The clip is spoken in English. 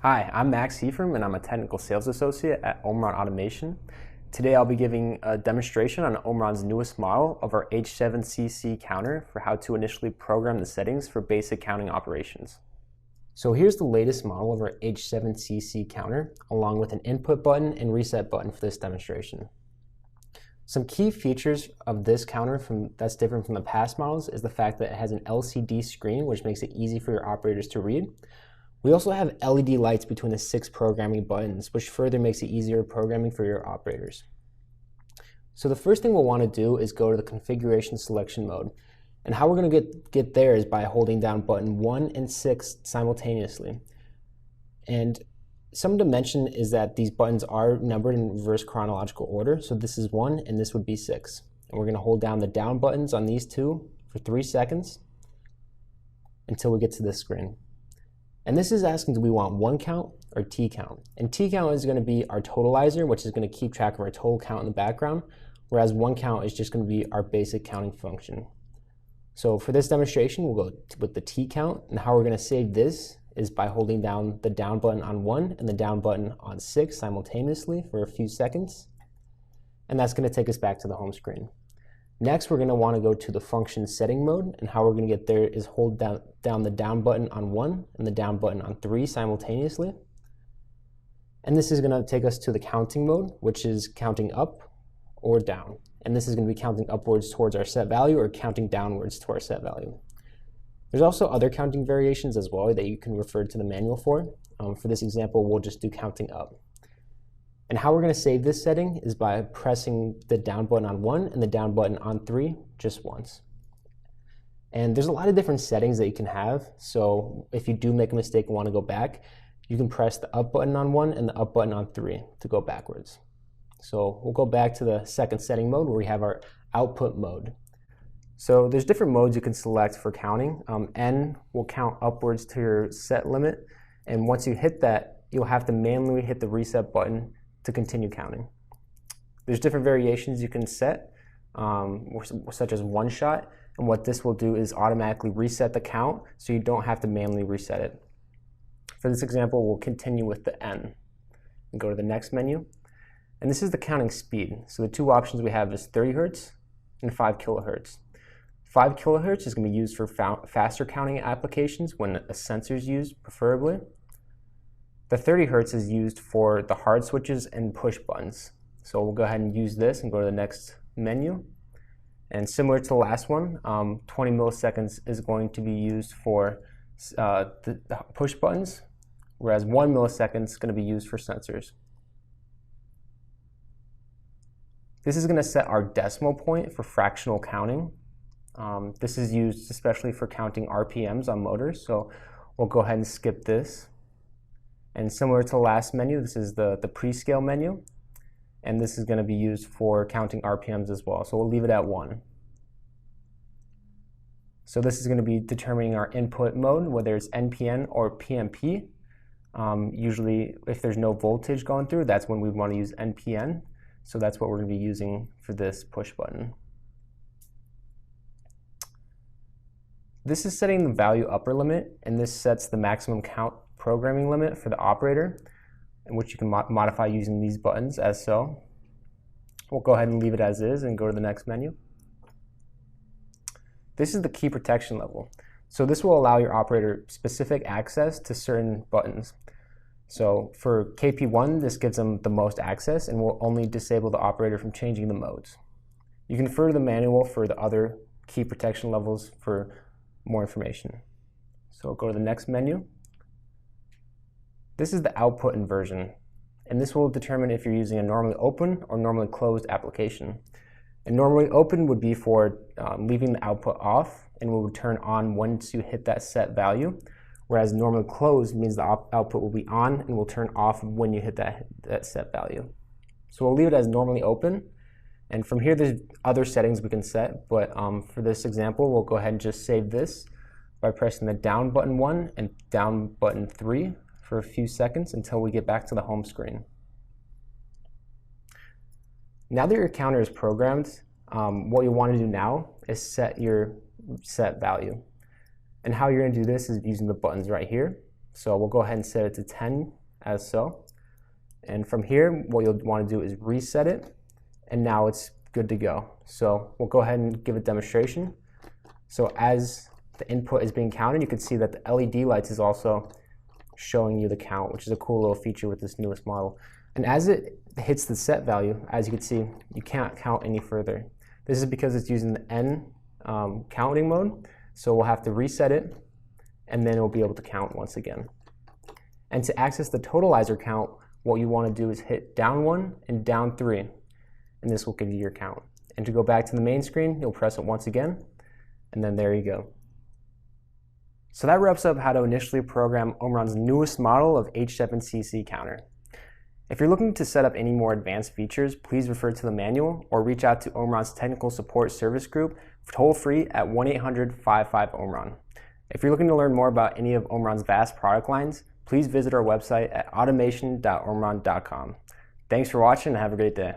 Hi, I'm Max Hefram and I'm a Technical Sales Associate at Omron Automation. Today I'll be giving a demonstration on Omron's newest model of our H7CC counter for how to initially program the settings for basic counting operations. So here's the latest model of our H7CC counter, along with an input button and reset button for this demonstration. Some key features of this counter that's different from the past models is the fact that it has an LCD screen, which makes it easy for your operators to read. We also have LED lights between the 6 programming buttons, which further makes it easier programming for your operators. So the first thing we'll want to do is go to the configuration selection mode. And how we're going to get there is by holding down button 1 and 6 simultaneously. And something to mention is that these buttons are numbered in reverse chronological order. So this is 1 and this would be 6. And we're going to hold down the down buttons on these two for 3 seconds until we get to this screen. And this is asking, do we want 1 count or T count? And T count is going to be our totalizer, which is going to keep track of our total count in the background, whereas 1 count is just going to be our basic counting function. So for this demonstration, we'll go with the T count, and how we're going to save this is by holding down the down button on 1 and the down button on 6 simultaneously for a few seconds. And that's going to take us back to the home screen. Next, we're going to want to go to the function setting mode, and how we're going to get there is hold down the down button on 1 and the down button on 3 simultaneously. And this is going to take us to the counting mode, which is counting up or down. And this is going to be counting upwards towards our set value or counting downwards to our set value. There's also other counting variations as well that you can refer to the manual for. For this example, we'll just do counting up. And how we're going to save this setting is by pressing the down button on 1 and the down button on 3 just once. And there's a lot of different settings that you can have. So if you do make a mistake and want to go back, you can press the up button on 1 and the up button on 3 to go backwards. So we'll go back to the second setting mode where we have our output mode. So there's different modes you can select for counting. N will count upwards to your set limit. And once you hit that, you'll have to manually hit the reset button to continue counting. There's different variations you can set, such as one shot, and what this will do is automatically reset the count so you don't have to manually reset it. For this example, we'll continue with the N and go to the next menu. And this is the counting speed. So the two options we have is 30 Hertz and 5 kilohertz. 5 kilohertz is going to be used for faster counting applications when a sensor is used, preferably. The 30 Hertz is used for the hard switches and push buttons. So we'll go ahead and use this and go to the next menu. And similar to the last one, 20 milliseconds is going to be used for the push buttons, whereas 1 millisecond is going to be used for sensors. This is going to set our decimal point for fractional counting. This is used especially for counting RPMs on motors, so we'll go ahead and skip this. And similar to the last menu, this is the Prescale menu, and this is going to be used for counting RPMs as well, so we'll leave it at 1. So this is going to be determining our input mode, whether it's NPN or PMP. Usually, if there's no voltage going through, that's when we want to use NPN, so that's what we're going to be using for this push button. This is setting the value upper limit, and this sets the maximum count programming limit for the operator, in which you can modify using these buttons as so. We'll go ahead and leave it as is and go to the next menu. This is the key protection level. So this will allow your operator specific access to certain buttons. So for KP1, this gives them the most access and will only disable the operator from changing the modes. You can refer to the manual for the other key protection levels for more information. So go to the next menu. This is the output inversion, and this will determine if you're using a normally open or normally closed application. And normally open would be for leaving the output off and will turn on once you hit that set value, whereas normally closed means the output will be on and will turn off when you hit that set value. So we'll leave it as normally open, and from here there's other settings we can set, but for this example we'll go ahead and just save this by pressing the down button 1 and down button 3 for a few seconds until we get back to the home screen. Now that your counter is programmed, what you want to do now is set your set value. And how you're going to do this is using the buttons right here. So we'll go ahead and set it to 10 as so. And from here, what you'll want to do is reset it, and now it's good to go. So we'll go ahead and give a demonstration. So as the input is being counted, you can see that the LED lights is also showing you the count, which is a cool little feature with this newest model. And as it hits the set value, as you can see, you can't count any further. This is because it's using the N counting mode. So we'll have to reset it, and then it'll be able to count once again. And to access the totalizer count, what you want to do is hit down 1 and down 3, and this will give you your count. And to go back to the main screen, you'll press it once again, and then there you go. So that wraps up how to initially program Omron's newest model of H7CC counter. If you're looking to set up any more advanced features, please refer to the manual or reach out to Omron's technical support service group toll-free at 1-800-55-OMRON. If you're looking to learn more about any of Omron's vast product lines, please visit our website at automation.omron.com. Thanks for watching and have a great day.